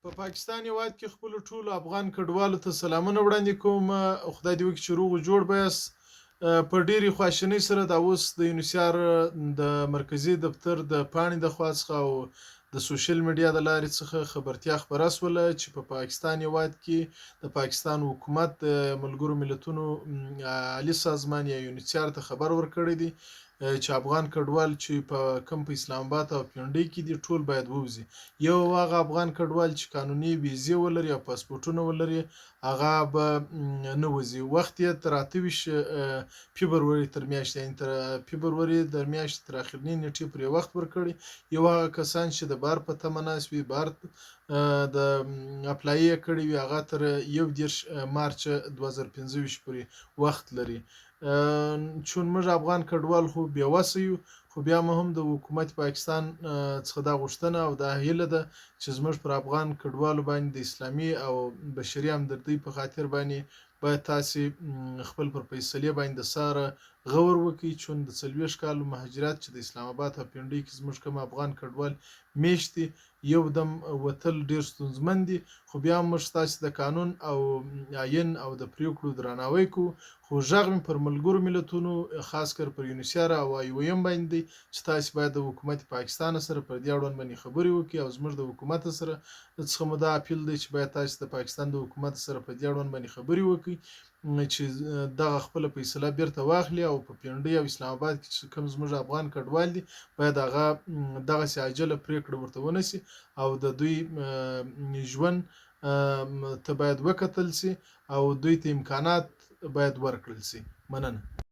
په پاکستان هېواد کې خپلو ټولو افغان کډوالو ته سلامونه وړاندې کوم. خدای دې وکړي چې روغ او جوړ به یاست. په ډېرې خواشینۍ سره دا اوس د یونیسیار د مرکزي دفتر د پاڼې د خوا څخه او د سوشل میډیا د لارې څخه خبرتیا خپره شوله چې په پاکستان هېواد کې د پاکستان حکومت د ملګرو ملتونو عالي سازمان یا یونیسیار ته خبر ورکړی دی چې افغان کډوال چې په کوم په اسلام آباد او پنډۍ کې دي ټول باید ووځي. یو هغه افغان کډوال چې قانوني ویزې ولري او پاسپورټونه ولري هغه به نه وځي. وخت یې تر 28 فبروري تر میاشتې یعنې تر فبروري د میاشتې تر اخرنۍ نیټې پورې وخت ورکړی. یو هغه کسان چې د بار په تمه ناست وي بار د اپلای یې کړی وي هغه تر 31 مارچ 2025 پورې وخت لري. چون موږ افغان کډوال خو بېوسه یو خو بیا هم د حکومت پاکستان څخه دا غوښتنه او دا هیله ده چې زموږ پر افغان کډوالو باندې د اسلامي او بشري همدردۍ په خاطر باندې باید تاسې خپل پر فیصلې باندې د ساره غور وکړئ. چون د 40 کالو مهاجرت چې د اسلام آباد او پنډۍ کې زموږ کوم افغان کډوال میشت دي یو دم وتل ډېر ستونزمن دي. خو بیا هم موږ ستاسې د قانون او آیین او د پریکړو درناوی کوو. خو غږ مې پر ملګرو ملتونو خاص کر پر یونیسیار او IOM باندې دی چې تاسې باید د حکومت پاکستان سره پر دې اړوند باندې خبرې وکړي او زموږ د حکومت سره څخه مو دا اپیل دی چې باید تاسې د پاکستان د حکومت سره په دې اړوند باندې خبرې وکړي چې دغه خپله فیصله بیرته واخلي او په پنډۍ او اسلام آباد کې چې کوم زموږ افغان کډوال دي باید هغه دغسې عاجله پرېکړه ورته ونشي او د دوی ژوند ته باید وکتل شي او دوی ته امکانات باید ورکړل شي. مننه.